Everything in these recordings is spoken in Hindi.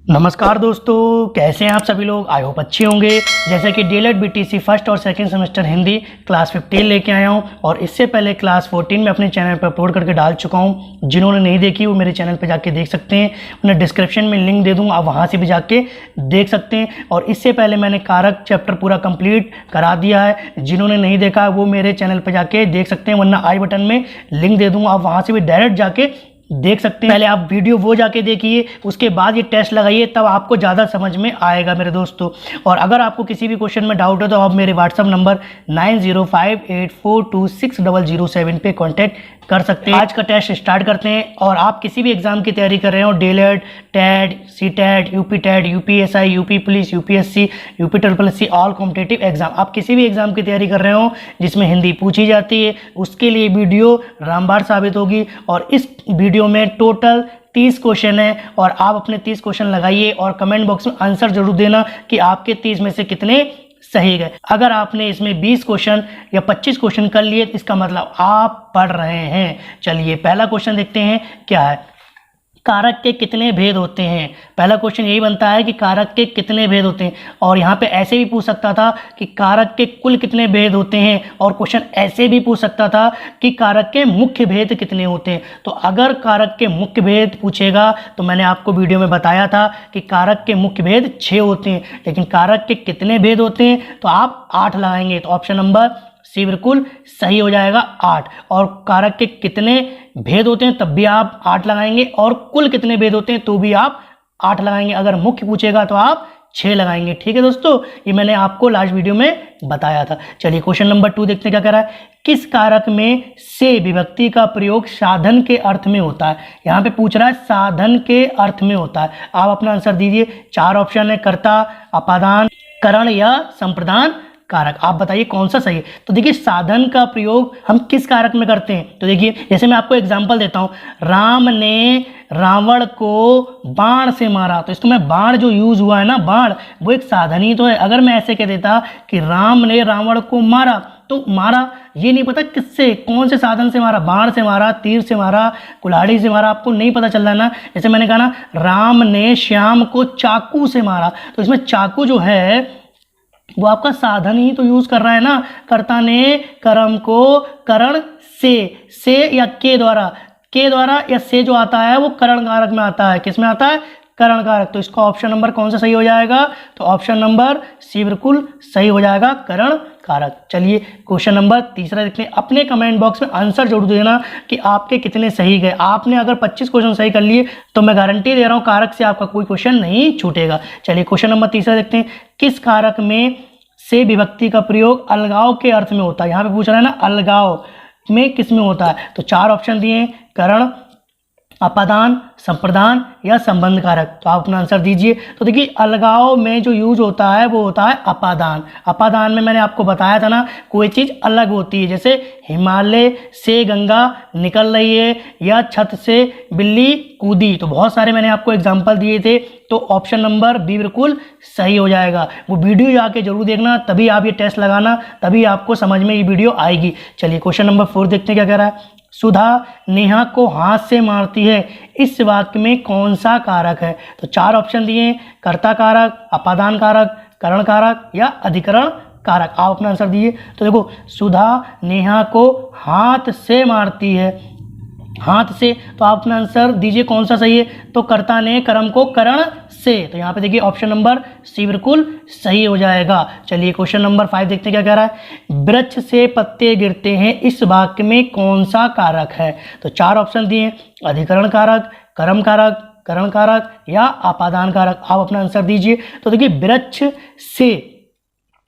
नमस्कार दोस्तों, कैसे हैं आप सभी लोग। आई होप अच्छे होंगे। जैसे कि डीएलएड बीटीसी फर्स्ट और सेकंड सेमेस्टर हिंदी क्लास 15 लेके आया हूं और इससे पहले क्लास 14 में अपने चैनल पर अपलोड करके डाल चुका हूं। जिन्होंने नहीं देखी वो मेरे चैनल पर जाके देख सकते हैं। उन्हें डिस्क्रिप्शन में लिंक दे दूँगा, आप वहाँ से भी जाके देख सकते हैं। और इससे पहले मैंने कारक चैप्टर पूरा कंप्लीट करा दिया है। जिन्होंने नहीं देखा वो मेरे चैनल पर जाके देख सकते हैं, वरना आई बटन में लिंक दे दूँगा, आप वहाँ से भी डायरेक्ट जाके देख सकते हैं। पहले आप वीडियो वो जाके देखिए, उसके बाद ये टेस्ट लगाइए, तब आपको ज़्यादा समझ में आएगा मेरे दोस्तों। और अगर आपको किसी भी क्वेश्चन में डाउट हो तो आप मेरे व्हाट्सअप नंबर 9058426007 पे कांटेक्ट कर सकते हैं। आज का टेस्ट स्टार्ट करते हैं। और आप किसी भी एग्जाम की तैयारी कर रहे हो, DElEd, TET, CTET, UP TET, UPSI, UP police, UPSC, UP triple SC, all competitive exam, आप किसी भी एग्जाम की तैयारी कर रहे हो जिसमें हिंदी पूछी जाती है, उसके लिए वीडियो रामबाण साबित होगी। और इस वीडियो में टोटल 30 क्वेश्चन है और आप अपने 30 क्वेश्चन लगाइए और कमेंट बॉक्स में आंसर जरूर देना कि आपके 30 में से कितने सही गए। अगर आपने इसमें 20 क्वेश्चन या 25 क्वेश्चन कर लिए तो इसका मतलब आप पढ़ रहे हैं। चलिए पहला क्वेश्चन देखते हैं क्या है। कारक के कितने भेद होते हैं। पहला क्वेश्चन यही बनता है कि कारक के कितने भेद होते हैं। और यहाँ पे ऐसे भी पूछ सकता था कि कारक के कुल कितने भेद होते हैं, और क्वेश्चन ऐसे भी पूछ सकता था कि कारक के मुख्य भेद कितने होते हैं। तो अगर कारक के मुख्य भेद पूछेगा तो मैंने आपको वीडियो में बताया था कि कारक के मुख्य भेद 6 होते हैं, लेकिन कारक के कितने भेद होते हैं तो आप 8 लगाएंगे। तो ऑप्शन नंबर सी बिल्कुल सही हो जाएगा, 8। और कारक के कितने भेद होते हैं तब भी आप 8 लगाएंगे, और कुल कितने भेद होते हैं तो भी आप 8 लगाएंगे। अगर मुख्य पूछेगा तो आप 6 लगाएंगे। ठीक है दोस्तों, ये मैंने आपको लास्ट वीडियो में बताया था। चलिए क्वेश्चन नंबर 2 देखते हैं क्या कह रहा है। किस कारक में से विभक्ति का प्रयोग साधन के अर्थ में होता है। यहाँ पे पूछ रहा है साधन के अर्थ में होता है। आप अपना आंसर दीजिए। 4 ऑप्शन है, कर्ता, अपादान, करण या संप्रदान कारक। आप बताइए कौन सा सही है। तो देखिए साधन का प्रयोग हम किस कारक में करते हैं। तो देखिए जैसे मैं आपको एग्जांपल देता हूं, राम ने रावण को बाण से मारा, तो इसको मैं बाण जो यूज हुआ है ना, बाण, वो एक साधन ही तो है। अगर मैं ऐसे कह देता कि राम ने रावण को मारा, तो मारा ये नहीं पता किससे, कौन से साधन से मारा, बाण से मारा, तीर से मारा, कुल्हाड़ी से मारा, आपको नहीं पता चल रहा है ना। जैसे मैंने कहा ना, राम ने श्याम को चाकू से मारा, तो इसमें चाकू जो है वो आपका साधन ही तो यूज कर रहा है ना। कर्ता ने कर्म को करण से या के द्वारा या से जो आता है वो करण कारक में आता है। किस में आता है? करण कारक। तो इसका ऑप्शन नंबर कौन सा सही हो जाएगा? तो ऑप्शन नंबर सी बिल्कुल सही हो जाएगा, करण कारक। चलिए क्वेश्चन नंबर 3 देखते हैं। अपने कमेंट बॉक्स में आंसर जरूर देना कि आपके कितने सही गए। आपने अगर 25 क्वेश्चन सही कर लिए तो मैं गारंटी दे रहा हूँ कारक से आपका कोई क्वेश्चन नहीं छूटेगा। चलिए क्वेश्चन नंबर 3 देखते हैं। किस कारक में से विभक्ति का प्रयोग अलगाव के अर्थ में होता है। यहाँ पे पूछ रहा है ना, अलगाव में किस में होता है। तो 4 ऑप्शन दिए, करण, अपादान, संप्रदान या संबंध कारक। तो आप अपना आंसर दीजिए। तो देखिए अलगाव में जो यूज होता है वो होता है अपादान। अपादान में मैंने आपको बताया था ना, कोई चीज़ अलग होती है, जैसे हिमालय से गंगा निकल रही है या छत से बिल्ली कूदी। तो बहुत सारे मैंने आपको एग्जाम्पल दिए थे। तो ऑप्शन नंबर बी बिल्कुल सही हो जाएगा। वो वीडियो जाके जरूर देखना, तभी आप ये टेस्ट लगाना, तभी आपको समझ में ये वीडियो आएगी। चलिए क्वेश्चन नंबर 4 देखते हैं क्या कह रहा है। सुधा नेहा को हाथ से मारती है, इस वाक्य में कौन सा कारक है। तो 4 ऑप्शन दिए, कर्ता कारक, अपादान कारक, करण कारक या अधिकरण कारक। आप अपना आंसर दिए। तो देखो सुधा नेहा को हाथ से मारती है, हाथ से, तो आप अपना आंसर दीजिए कौन सा सही है। तो कर्ता ने कर्म को करण से, तो यहाँ पे देखिए ऑप्शन नंबर सी बिल्कुल सही हो जाएगा। चलिए क्वेश्चन नंबर 5 देखते हैं क्या कह रहा है। वृक्ष से पत्ते गिरते हैं, इस वाक्य में कौन सा कारक है। तो 4 ऑप्शन दिए, अधिकरण कारक, कर्म कारक, करण कारक या अपादान कारक। आप अपना आंसर दीजिए। तो देखिए वृक्ष से,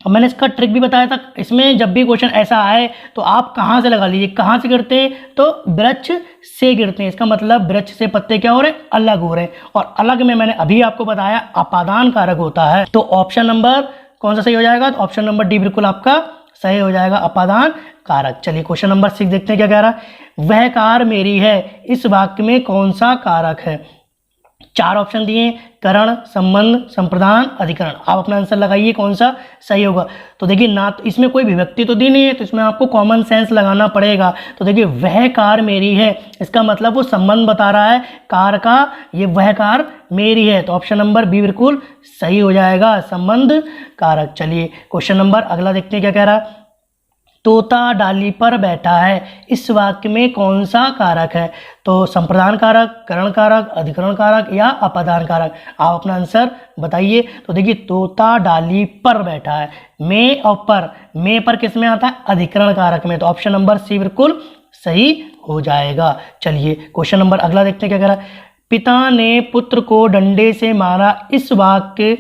और मैंने इसका ट्रिक भी बताया था। इसमें जब भी क्वेश्चन ऐसा आए तो आप कहाँ से लगा लीजिए, कहाँ से गिरते हैं, तो वृक्ष से गिरते हैं। इसका मतलब वृक्ष से पत्ते क्या हो रहे हैं, अलग हो रहे हैं। और अलग में मैंने अभी आपको बताया अपादान कारक होता है। तो ऑप्शन नंबर कौन सा सही हो जाएगा? तो ऑप्शन नंबर डी बिल्कुल आपका सही हो जाएगा, अपादान कारक। चलिए क्वेश्चन नंबर 6 देखते हैं क्या कह रहा है। वह कार मेरी है, इस वाक्य में कौन सा कारक है। चार ऑप्शन दिए, करण, संबंध, संप्रदान, अधिकरण। आप अपना आंसर लगाइए कौन सा सही होगा। तो देखिए ना तो इसमें कोई विभक्ति तो दी नहीं है, तो इसमें आपको कॉमन सेंस लगाना पड़ेगा। तो देखिए वह कार मेरी है, इसका मतलब वो संबंध बता रहा है कार का, ये वह कार मेरी है। तो ऑप्शन नंबर बी बिल्कुल सही हो जाएगा, संबंध कारक। चलिए क्वेश्चन नंबर अगला देखते हैं क्या कह रहा है। तोता डाली पर बैठा है, इस वाक्य में कौन सा कारक है? तो संप्रदान कारक, करण कारक, अधिकरण कारक या अपादान कारक। आप अपना आंसर बताइए। तो देखिए तोता डाली पर बैठा है, में और पर, में पर किस में आता है? अधिकरण कारक में। तो ऑप्शन नंबर सी बिल्कुल सही हो जाएगा। चलिए क्वेश्चन नंबर अगला देखते हैं क्या कह रहा है। पिता ने पुत्र को डंडे से मारा, इस वाक्य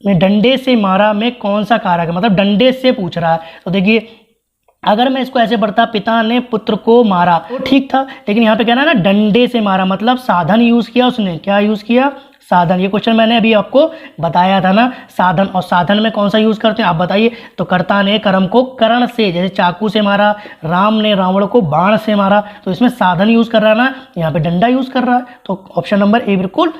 में डंडे से मारा में कौन सा कारक है? मतलब डंडे से पूछ रहा है। तो देखिए अगर मैं इसको ऐसे पढ़ता, पिता ने पुत्र को मारा, तो ठीक था, लेकिन यहाँ पे कहना है ना डंडे से मारा, मतलब साधन यूज किया उसने। क्या यूज किया? साधन। ये क्वेश्चन मैंने अभी आपको बताया था ना, साधन। और साधन में कौन सा यूज करते हैं आप बताइए। तो कर्ता ने कर्म को करण से, जैसे चाकू से मारा, राम ने रावण को बाण से मारा, तो इसमें साधन यूज कर रहा है ना, यहाँ पे डंडा यूज कर रहा है। तो ऑप्शन नंबर ए बिल्कुल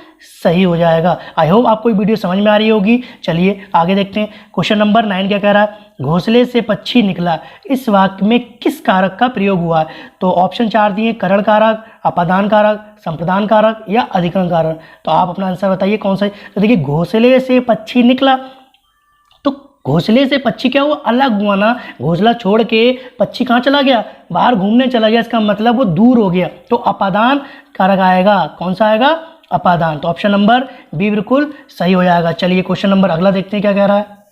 सही हो जाएगा। आई होप आपको ये वीडियो समझ में आ रही होगी। चलिए आगे देखते हैं। क्वेश्चन नंबर 9 क्या कह रहा है। घोंसले से पक्षी निकला, इस वाक्य में किस कारक का प्रयोग हुआ है? तो ऑप्शन 4 दिए, करण कारक, अपादान कारक, संप्रदान कारक या अधिकरण कारक। तो आप अपना आंसर बताइए कौन सा है। तो देखिए घोंसले से पक्षी निकला, तो घोंसले से पक्षी क्या हुआ? अलग हुआ ना, घोंसला छोड़ के पक्षी कहाँ चला गया? बाहर घूमने चला गया, इसका मतलब वो दूर हो गया। तो अपादान कारक आएगा। कौन सा आएगा? अपादान। तो ऑप्शन नंबर बी बिल्कुल सही हो जाएगा। चलिए क्वेश्चन नंबर अगला देखते हैं क्या कह रहा है।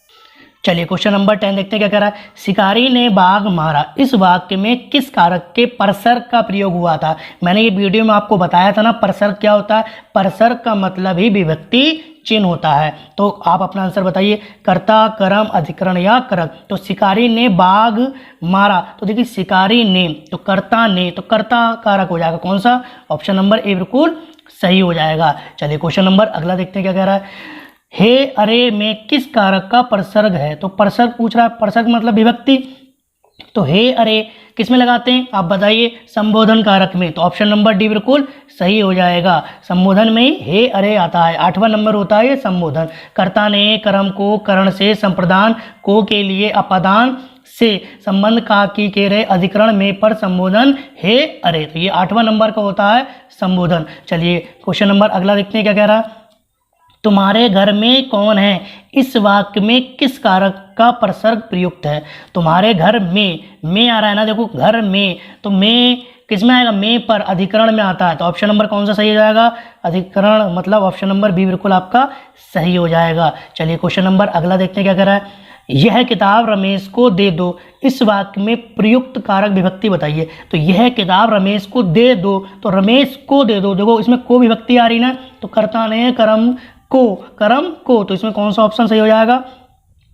चलिए क्वेश्चन नंबर 10 देखते हैं क्या कह रहा है। शिकारी ने बाघ मारा, इस वाक्य में किस कारक के परसर्ग का प्रयोग हुआ था? मैंने ये वीडियो में आपको बताया था ना, परसर्ग क्या होता है। परसर्ग का मतलब ही विभक्ति चिन्ह होता है। तो आप अपना आंसर बताइए, कर्ता, कर्म, अधिकरण या कारक। तो शिकारी ने बाघ मारा, तो देखिए शिकारी ने, तो कर्ता ने, तो कर्ता कारक हो जाएगा। कौन सा? ऑप्शन नंबर ए बिल्कुल सही हो जाएगा। चलिए क्वेश्चन नंबर अगला देखते हैं क्या कह रहा है। हे अरे में किस कारक का परसर्ग है? तो परसर्ग पूछ रहा है, परसर्ग मतलब विभक्ति। तो हे अरे किस में लगाते हैं आप बताइए? संबोधन कारक में। तो ऑप्शन नंबर डी बिल्कुल सही हो जाएगा। संबोधन में हे अरे आता है, 8वां नंबर होता है ये संबोधन। कर्ता ने कर्म को करण से, संप्रदान को के लिए, अपादान से, संबंध का की के रे, अधिकरण में पर, संबोधन हे अरे। तो ये 8वां नंबर का होता है संबोधन। चलिए क्वेश्चन नंबर अगला देखते हैं क्या कह रहा है। तुम्हारे घर में कौन है, इस वाक्य में किस कारक का परसर्ग प्रयुक्त है? तुम्हारे घर में आ रहा है ना, देखो घर में, तो में किस में आएगा? में पर, अधिकरण में आता है। तो ऑप्शन नंबर कौन सा सही हो जाएगा? अधिकरण, मतलब ऑप्शन नंबर बी बिल्कुल आपका सही हो जाएगा। चलिए क्वेश्चन नंबर अगला देखते हैं क्या कह रहा है। यह किताब रमेश को दे दो, इस वाक्य में प्रयुक्त कारक विभक्ति बताइए। तो यह किताब रमेश को दे दो, तो रमेश को दे दो, देखो इसमें को विभक्ति आ रही ना, तो कर्ता ने कर्म को, तो इसमें कौन सा ऑप्शन सही हो जाएगा?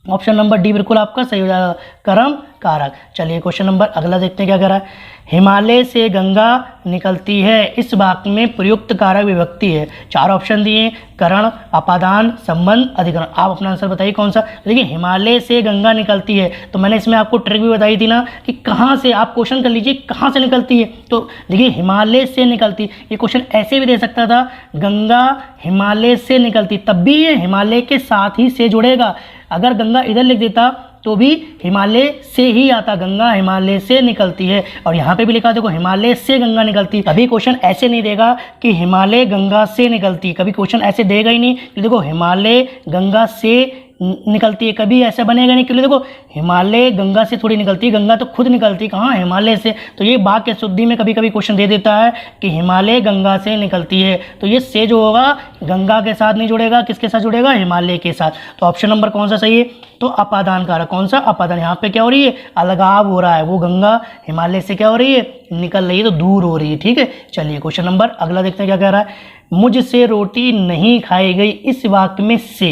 ऑप्शन नंबर डी बिल्कुल आपका सही हो जाएगा, कर्म कारक। चलिए क्वेश्चन नंबर अगला देखते हैं क्या कह रहा है। हिमालय से गंगा निकलती है, इस वाक्य में प्रयुक्त कारक विभक्ति है। 4 ऑप्शन दिए, करण, अपादान, संबंध, अधिकरण। आप अपना आंसर बताइए कौन सा। देखिए हिमालय से गंगा निकलती है, तो मैंने इसमें आपको ट्रिक भी बताई थी ना कि कहाँ से, आप क्वेश्चन कर लीजिए कहाँ से निकलती है। तो देखिए हिमालय से निकलती, ये क्वेश्चन ऐसे भी दे सकता था, गंगा हिमालय से निकलती, तब भी ये हिमालय के साथ ही से जुड़ेगा। अगर गंगा इधर लिख देता तो भी हिमालय से ही आता, गंगा हिमालय से निकलती है। और यहाँ पे भी लिखा देखो हिमालय से गंगा निकलती। कभी क्वेश्चन ऐसे नहीं देगा कि हिमालय गंगा से निकलती, कभी क्वेश्चन ऐसे देगा ही नहीं कि देखो हिमालय गंगा से निकलती है, कभी ऐसा बनेगा नहीं। क्योंकि देखो हिमालय गंगा से थोड़ी निकलती है, गंगा तो खुद निकलती है कहाँ? हिमालय से। तो ये वाक्य शुद्धि में कभी कभी क्वेश्चन दे देता है कि हिमालय गंगा से निकलती है, तो ये से जो होगा गंगा के साथ नहीं जुड़ेगा, किसके साथ जुड़ेगा? हिमालय के साथ। तो ऑप्शन नंबर कौन सा सही है? तो अपादान कारक। कौन सा? अपादान। यहाँ पे क्या हो रही है? अलगाव हो रहा है, वो गंगा हिमालय से क्या हो रही है? निकल रही है, तो दूर हो रही है। ठीक है, चलिए क्वेश्चन नंबर अगला देखते हैं क्या कह रहा है। मुझसे रोटी नहीं खाई गई, इस वाक्य में से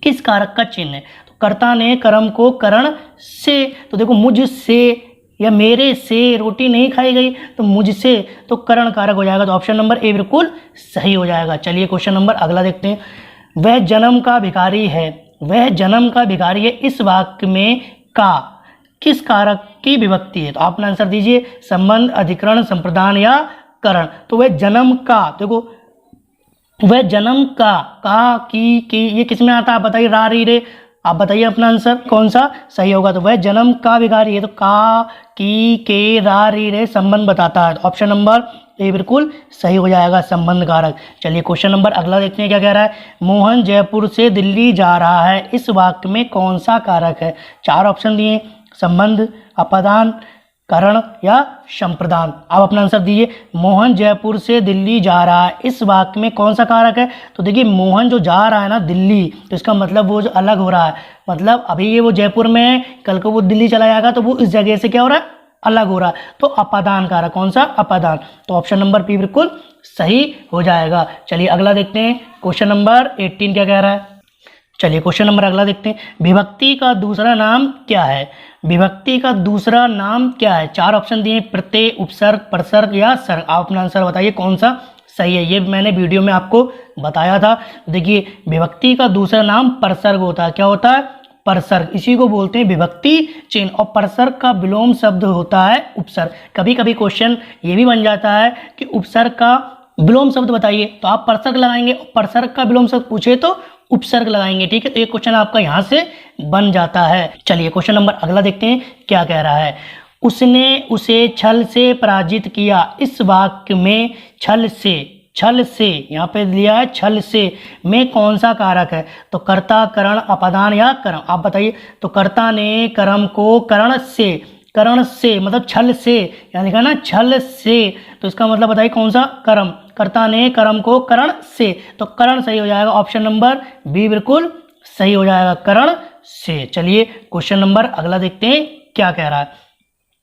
किस कारक का चिन्ह है? तो कर्ता ने कर्म को करण से, तो देखो मुझसे या मेरे से रोटी नहीं खाई गई, तो मुझसे, तो करण कारक हो जाएगा। तो ऑप्शन नंबर ए बिल्कुल सही हो जाएगा। चलिए क्वेश्चन नंबर अगला देखते हैं। वह जन्म का भिखारी है, वह जन्म का भिखारी है, इस वाक्य में का किस कारक की विभक्ति है? तो आप अपना आंसर दीजिए, संबंध, अधिकरण, संप्रदान या करण। तो वह जन्म का, देखो वह जन्म का की ये किस में आता है आप बताइए, रा री रे। आप बताइए अपना आंसर कौन सा सही होगा। तो वह जन्म का विकारी है, तो का की के रा री रे संबंध बताता है। ऑप्शन नंबर ए बिल्कुल सही हो जाएगा, संबंध कारक। चलिए क्वेश्चन नंबर अगला देखते हैं क्या कह रहा है। मोहन जयपुर से दिल्ली जा रहा है, इस वाक्य में कौन सा कारक है। चार ऑप्शन दिए, संबंध, अपादान, करण या संप्रदान। आप अपना आंसर दीजिए। मोहन जयपुर से दिल्ली जा रहा है, इस वाक्य में कौन सा कारक है। तो देखिए मोहन जो जा रहा है ना दिल्ली, तो इसका मतलब वो जो अलग हो रहा है, मतलब अभी ये वो जयपुर में है, कल को वो दिल्ली चला जाएगा तो वो इस जगह से क्या हो रहा है, अलग हो रहा है। तो अपादान कारक कौन सा, अपादान। तो ऑप्शन नंबर बी बिल्कुल सही हो जाएगा। चलिए अगला देखते हैं क्वेश्चन नंबर 18 क्या कह रहा है। चलिए क्वेश्चन नंबर अगला देखते हैं। विभक्ति का दूसरा नाम क्या है। विभक्ति का दूसरा नाम क्या है। चार ऑप्शन दिए, प्रत्यय, उपसर्ग, परसर्ग या सर्ग। आप अपना आंसर बताइए कौन सा सही है। ये मैंने वीडियो में आपको बताया था। देखिए विभक्ति का दूसरा नाम परसर्ग होता है। क्या होता है, परसर्ग। इसी को बोलते हैं विभक्ति चिन्ह। और परसर्ग का विलोम शब्द होता है उपसर्ग। कभी कभी क्वेश्चन ये भी बन जाता है कि उपसर्ग का विलोम शब्द बताइए, तो आप परसर्ग लगाएंगे। परसर्ग का विलोम शब्द पूछे तो उपसर्ग लगाएंगे। ठीक है, तो एक क्वेश्चन आपका यहाँ से बन जाता है। चलिए क्वेश्चन नंबर अगला देखते हैं क्या कह रहा है। उसने उसे छल से पराजित किया, इस वाक्य में छल से यहाँ पे दिया है छल से में कौन सा कारक है। तो कर्ता, करण, अपादान या कर्म। आप बताइए। तो कर्ता ने कर्म को करण से मतलब छल से, यहाँ लिखा ना छल से, तो इसका मतलब बताइए कौन सा, कर्म। कर्ता ने कर्म को करण से, तो करण सही हो जाएगा। ऑप्शन नंबर बी बिल्कुल सही हो जाएगा, करण से। चलिए क्वेश्चन नंबर अगला देखते हैं क्या कह रहा है।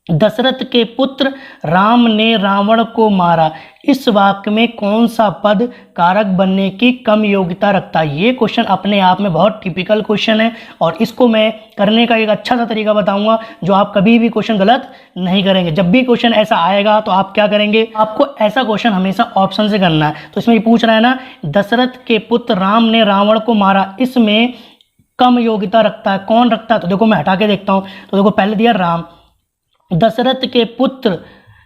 दशरथ के पुत्र राम ने रावण को मारा, इस वाक्य में कौन सा पद कारक बनने की कम योग्यता रखता है। ये क्वेश्चन अपने आप में बहुत टिपिकल क्वेश्चन है, और इसको मैं करने का एक अच्छा सा तरीका बताऊंगा जो आप कभी भी क्वेश्चन गलत नहीं करेंगे। जब भी क्वेश्चन ऐसा आएगा तो आप क्या करेंगे, आपको ऐसा क्वेश्चन हमेशा ऑप्शन से करना है। तो इसमें ये पूछ रहा है ना, दशरथ के पुत्र राम ने रावण को मारा, इसमें कम योग्यता रखता है, कौन रखता है। तो देखो मैं हटा के देखता हूँ। तो देखो पहले दिया राम, दशरथ के पुत्र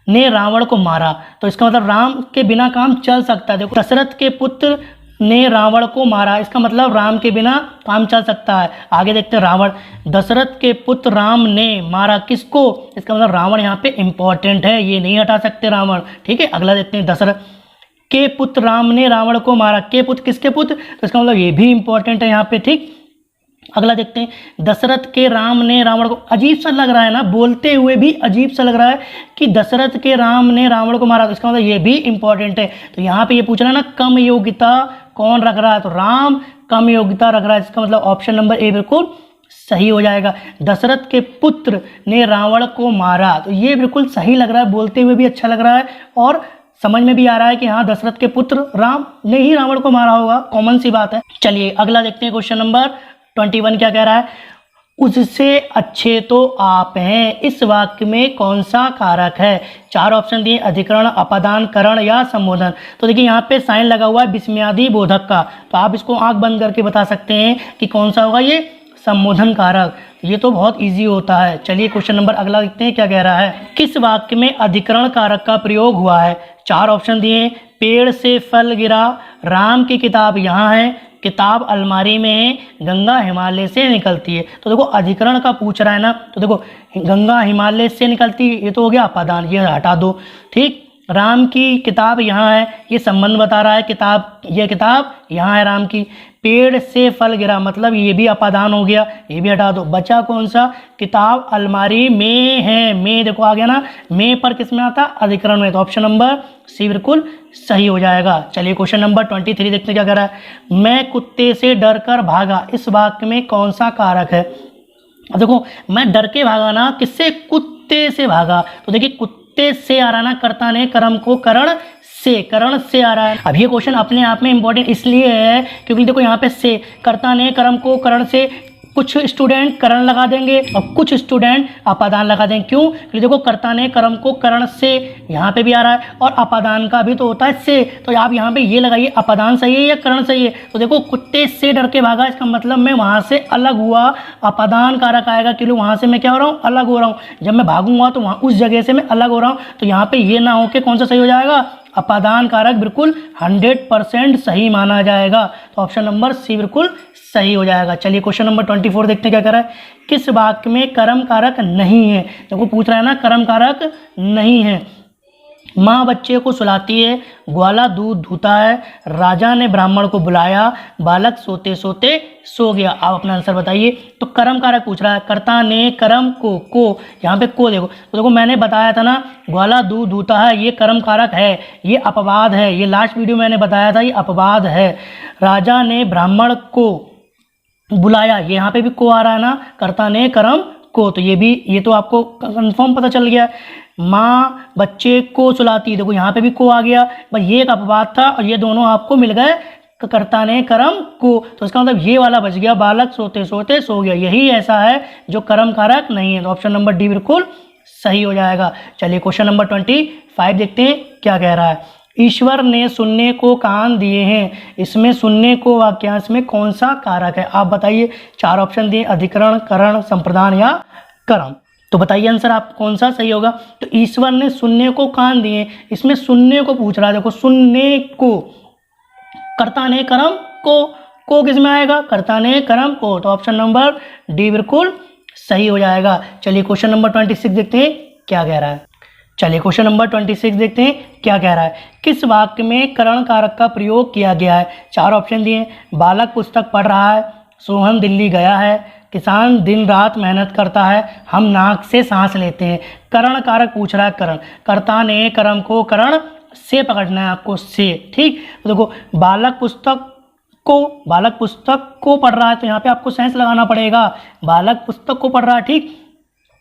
ने रावण को मारा, तो इसका मतलब राम के बिना काम चल सकता है। देखो दशरथ के पुत्र ने रावण को मारा, इसका मतलब राम के बिना काम चल सकता है। आगे देखते हैं रावण, दशरथ के पुत्र राम ने मारा किसको, इसका मतलब रावण यहाँ पे इंपॉर्टेंट है, ये नहीं हटा सकते रावण। ठीक है, अगला देखते हैं दशरथ के पुत्र राम ने रावण को मारा, के पुत्र किसके पुत्र, तो इसका मतलब ये भी इंपॉर्टेंट है यहाँ पे। ठीक, अगला देखते हैं दशरथ के राम ने रावण को। अजीब सा लग रहा है ना, बोलते हुए भी अजीब सा लग रहा है कि दशरथ के राम ने रावण को मारा, तो इसका मतलब ये भी इंपॉर्टेंट है। तो यहाँ पे ये पूछ रहा है ना कम योग्यता कौन रख रहा है, तो राम कम योग्यता रख रहा है। इसका मतलब ऑप्शन नंबर ए बिल्कुल सही हो जाएगा। दशरथ के पुत्र ने रावण को मारा, तो ये बिल्कुल सही लग रहा है, बोलते हुए भी अच्छा लग रहा है, और समझ में भी आ रहा है कि हाँ दशरथ के पुत्र राम ने ही रावण को मारा होगा, कॉमन सी बात है। चलिए अगला देखते हैं क्वेश्चन नंबर 21 क्या कह रहा है। उससे अच्छे तो आप हैं, इस वाक्य में कौन सा कारक है। चार ऑप्शन दिए, अधिकरण, अपादान, करण या संबोधन। तो देखिए यहाँ पे साइन लगा हुआ है विस्मयादि बोधक का, तो आप इसको आंख बंद करके बता सकते हैं कि कौन सा होगा, ये संबोधन कारक। ये तो बहुत इजी होता है। चलिए क्वेश्चन नंबर अगला देखते हैं क्या कह रहा है। किस वाक्य में अधिकरण कारक का प्रयोग हुआ है। चार ऑप्शन दिए, पेड़ से फल गिरा, राम की किताब यहाँ है, किताब अलमारी में है, गंगा हिमालय से निकलती है। तो देखो अधिकरण का पूछ रहा है ना, तो देखो गंगा हिमालय से निकलती है, ये तो हो गया अपादान, ये हटा दो। ठीक, राम की किताब यहाँ है, ये संबंध बता रहा है, किताब, ये किताब यहाँ है राम की। पेड़ से फल गिरा, मतलब ये भी अपादान हो गया, ये भी हटा दो। बचा कौन सा, किताब अलमारी में है, में देखो आ गया ना, में पर किस में आता, अधिकरण में। तो ऑप्शन नंबर सी बिल्कुल सही हो जाएगा। चलिए क्वेश्चन नंबर 23 देखते हैं क्या कह रहा है। मैं कुत्ते से डर कर भागा, इस वाक्य में कौन सा कारक है। देखो मैं डर के भागा ना, किससे, कुत्ते से भागा। तो देखिए कुत्ते से आ रहा ना, कर्ता ने कर्म को करण से आ रहा है। अब ये क्वेश्चन अपने आप में इंपॉर्टेंट इसलिए है क्योंकि देखो यहाँ पे से, कर्ता ने कर्म को करण से, कुछ स्टूडेंट करण लगा देंगे और कुछ स्टूडेंट अपादान लगा देंगे। क्यों, क्योंकि देखो कर्ता ने कर्म को करण से यहाँ पे भी आ रहा है, और अपादान का भी तो होता है से, तो आप यहाँ पे ये लगाइए अपादान सही है या करण सही है। तो देखो कुत्ते से डर के भागा, इसका मतलब मैं वहाँ से अलग हुआ, अपादान कारक आएगा, क्योंकि वहाँ से मैं क्या हो रहा हूँ, अलग हो रहा हूँ। जब मैं भागूंगा तो वहाँ उस जगह से मैं अलग हो रहा हूँ, तो यहाँ पे ये ना हो के कौन सा सही हो जाएगा, अपादान कारक बिल्कुल 100% सही माना जाएगा। तो ऑप्शन नंबर सी बिल्कुल सही हो जाएगा। चलिए क्वेश्चन नंबर 24 देखते हैं क्या कह रहा है। किस वाक्य में कर्म कारक नहीं है? देखो पूछ रहा है ना, कर्म कारक नहीं है। माँ बच्चे को सुलाती है, ग्वाला दूध धूता है, राजा ने ब्राह्मण को बुलाया, बालक सोते सोते सो गया। आप अपना आंसर बताइए। तो कर्म कारक पूछ रहा है, कर्ता ने कर्म को यहाँ पे को देखो, तो देखो मैंने बताया था ना, ग्वाला दूध धूता है ये कर्म कारक है, ये अपवाद है। ये लास्ट वीडियो मैंने बताया था, ये अपवाद है। राजा ने ब्राह्मण को बुलाया, ये यहाँ पे भी को आ रहा है ना, कर्ता ने कर्म को, तो ये तो आपको कंफर्म पता चल गया। माँ बच्चे को सुलाती, देखो यहाँ पे भी को आ गया, बस ये एक अपवाद था और ये दोनों आपको मिल गए कर्ता ने कर्म को। तो इसका मतलब ये वाला बच गया, बालक सोते सोते सो गया, यही ऐसा है जो कर्म कारक नहीं है। तो ऑप्शन नंबर डी बिल्कुल सही हो जाएगा। चलिए क्वेश्चन नंबर 25 देखते हैं क्या कह रहा है। ईश्वर ने सुनने को कान दिए हैं, इसमें सुनने को वाक्यांश में कौन सा कारक है? आप बताइए। 4 ऑप्शन दिए, अधिकरण, करण, संप्रदान या कर्म। तो बताइए आंसर आप कौन सा सही होगा। तो ईश्वर ने सुनने को कान दिए, इसमें सुनने को पूछ रहा है। देखो सुनने को, कर्ता ने कर्म को किस में आएगा? कर्ता ने कर्म को। तो ऑप्शन नंबर डी बिल्कुल सही हो जाएगा। चलिए क्वेश्चन नंबर 26 देखते हैं क्या कह रहा है। चलिए क्वेश्चन नंबर 26 देखते हैं क्या कह रहा है। किस वाक्य में करण कारक का प्रयोग किया गया है? 4 ऑप्शन दिए, बालक पुस्तक पढ़ रहा है, सोहन दिल्ली गया है, किसान दिन रात मेहनत करता है, हम नाक से सांस लेते हैं। करण कारक पूछ रहा है, करण, कर्ता ने कर्म को करण से पकड़ना है आपको, से। ठीक, तो देखो बालक पुस्तक को पढ़ रहा है, तो यहाँ पे आपको सेंस लगाना पड़ेगा, बालक पुस्तक को पढ़ रहा है। ठीक,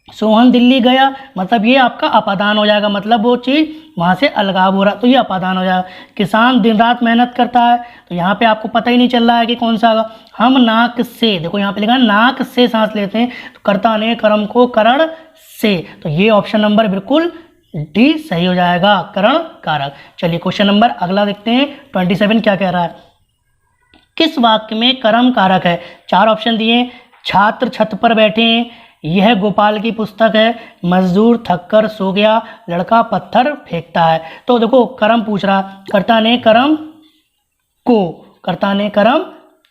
सोहन दिल्ली गया, मतलब ये आपका अपादान हो जाएगा, मतलब वो चीज़ वहाँ से अलगाव हो रहा, तो ये अपादान हो जाएगा। किसान दिन रात मेहनत करता है, तो यहाँ पे आपको पता ही नहीं चल रहा है कि कौन सा होगा। हम नाक से, देखो यहाँ पे लिखा है नाक से सांस लेते हैं, तो कर्ता ने कर्म को करण से, तो ये ऑप्शन नंबर बिल्कुल डी सही हो जाएगा, करण कारक। चलिए क्वेश्चन नंबर अगला देखते हैं 27 क्या कह रहा है। किस वाक्य में कर्म कारक है? 4 ऑप्शन दिए, छात्र छत पर बैठे हैं, यह गोपाल की पुस्तक है, मजदूर थककर सो गया, लड़का पत्थर फेंकता है। तो देखो कर्म पूछ रहा, कर्ता ने कर्म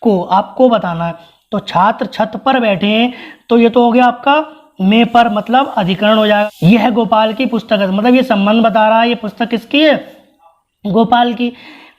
को आपको बताना है। तो छात्र छत पर बैठे हैं, तो ये तो हो गया आपका में पर, मतलब अधिकरण हो जाएगा। यह गोपाल की पुस्तक है, मतलब ये संबंध बता रहा है, ये पुस्तक किसकी है? गोपाल की।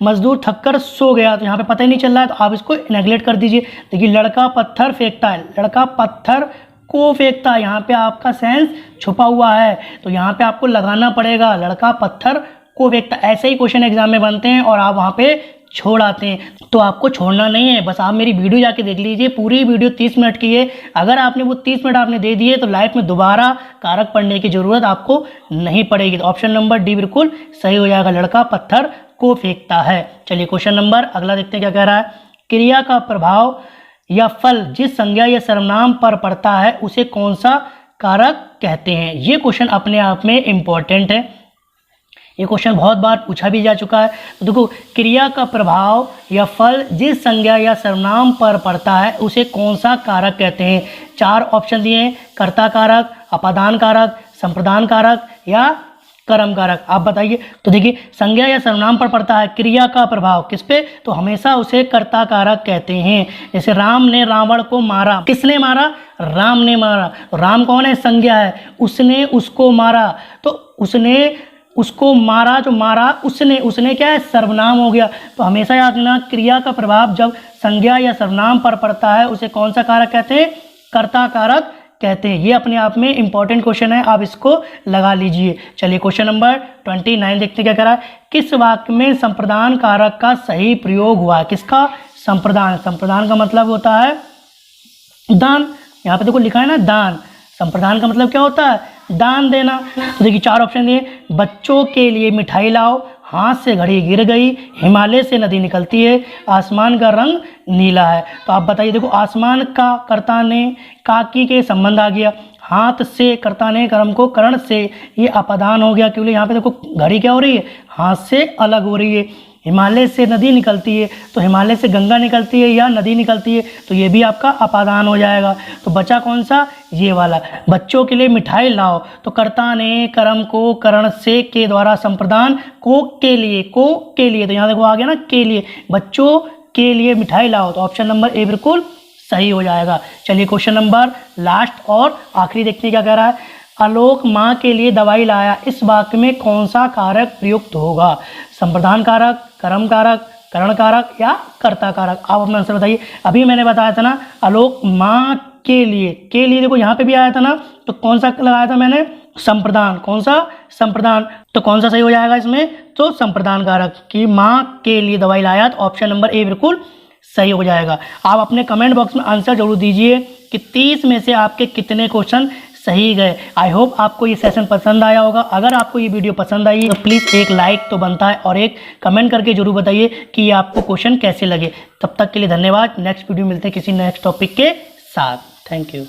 मजदूर थककर सो गया, तो यहाँ पे पता ही नहीं चल रहा है, तो आप इसको नेगलेक्ट कर दीजिए। देखिए लड़का पत्थर फेंकता है, लड़का पत्थर को फेंकता है, यहाँ पे आपका सेंस छुपा हुआ है, तो यहाँ पे आपको लगाना पड़ेगा, लड़का पत्थर को फेंकता। ऐसे ही क्वेश्चन एग्जाम में बनते हैं और आप वहाँ पे छोड़ आते हैं, तो आपको छोड़ना नहीं है, बस आप मेरी वीडियो जाके देख लीजिए, पूरी वीडियो 30 मिनट की है। अगर आपने वो 30 मिनट आपने दे दिए तो लाइफ में दोबारा कारक पढ़ने की जरूरत आपको नहीं पड़ेगी। तो ऑप्शन नंबर डी बिल्कुल सही हो जाएगा, लड़का पत्थर को फेंकता है। चलिए क्वेश्चन नंबर अगला देखते हैं क्या कह रहा है। क्रिया का प्रभाव या फल जिस संज्ञा या सर्वनाम पर पड़ता है उसे कौन सा कारक कहते हैं? ये क्वेश्चन अपने आप में इम्पोर्टेंट है, ये क्वेश्चन बहुत बार पूछा भी जा चुका है। तो देखो क्रिया का प्रभाव या फल जिस संज्ञा या सर्वनाम पर पड़ता है उसे कौन सा कारक कहते हैं? 4 ऑप्शन दिए हैं, कर्ता कारक, अपादान कारक, संप्रदान कारक या कर्म कारक। आप बताइए। तो देखिए संज्ञा या सर्वनाम पर पड़ता है, क्रिया का प्रभाव किस पे? तो हमेशा उसे कर्ता कारक कहते हैं। जैसे राम ने रावण को मारा, किसने मारा? राम ने मारा। राम कौन है? संज्ञा है, उसने उसको मारा, तो उसने उसको मारा, जो मारा उसने क्या है? सर्वनाम हो गया। तो हमेशा याद रखना, क्रिया का प्रभाव जब संज्ञा या सर्वनाम पर पड़ता है उसे कौन सा कारक कहते हैं? कर्ता कारक कहते हैं। ये अपने आप में इंपॉर्टेंट क्वेश्चन है, आप इसको लगा लीजिए। चलिए क्वेश्चन नंबर 29 देखते हैं क्या कह रहा है। किस वाक्य में संप्रदान कारक का सही प्रयोग हुआ है? किसका? संप्रदान। संप्रदान का मतलब होता है दान, यहाँ पे देखो लिखा है ना दान। संप्रदान का मतलब क्या होता है? दान देना। तो देखिए 4 ऑप्शन दिए, बच्चों के लिए मिठाई लाओ, हाथ से घड़ी गिर गई, हिमालय से नदी निकलती है, आसमान का रंग नीला है। तो आप बताइए। देखो आसमान का कर्ता ने काकी के संबंध आ गया, हाथ से कर्ता ने कर्म को करण से, ये अपादान हो गया, क्योंकि यहाँ पे देखो घड़ी क्या हो रही है? हाथ से अलग हो रही है। हिमालय से नदी निकलती है तो हिमालय से गंगा निकलती है या नदी निकलती है, तो ये भी आपका अपादान हो जाएगा। तो बचा कौन सा, ये वाला। बच्चों के लिए मिठाई लाओ, तो कर्ता ने कर्म को करण से के द्वारा संप्रदान को के लिए तो यहाँ देखो आ गया ना के लिए, बच्चों के लिए मिठाई लाओ, तो ऑप्शन नंबर ए बिल्कुल सही हो जाएगा। चलिए क्वेश्चन नंबर लास्ट और आखिरी देखते क्या कह रहा है। आलोक माँ के लिए दवाई लाया, इस वाक्य में कौन सा कारक प्रयुक्त होगा, संप्रदान कारक, कर्म कारक, करण कारक या कर्ता कारक। आप अपना आंसर बताइए। अभी मैंने बताया था ना आलोक माँ के लिए देखो यहाँ पे भी आया था ना, तो कौन सा लगाया था मैंने, संप्रदान। कौन सा, संप्रदान। तो कौन सा सही हो जाएगा इसमें, तो संप्रदान कारक कि माँ के लिए दवाई लाया, तो ऑप्शन नंबर ए बिल्कुल सही हो जाएगा। आप अपने कमेंट बॉक्स में आंसर जरूर दीजिए कि 30 में से आपके कितने क्वेश्चन सही गए। आई होप आपको ये सेशन पसंद आया होगा। अगर आपको ये वीडियो पसंद आई तो प्लीज़ एक लाइक तो बनता है और एक कमेंट करके जरूर बताइए कि ये आपको क्वेश्चन कैसे लगे। तब तक के लिए धन्यवाद। नेक्स्ट वीडियो मिलते हैं किसी नेक्स्ट टॉपिक के साथ। Thank you.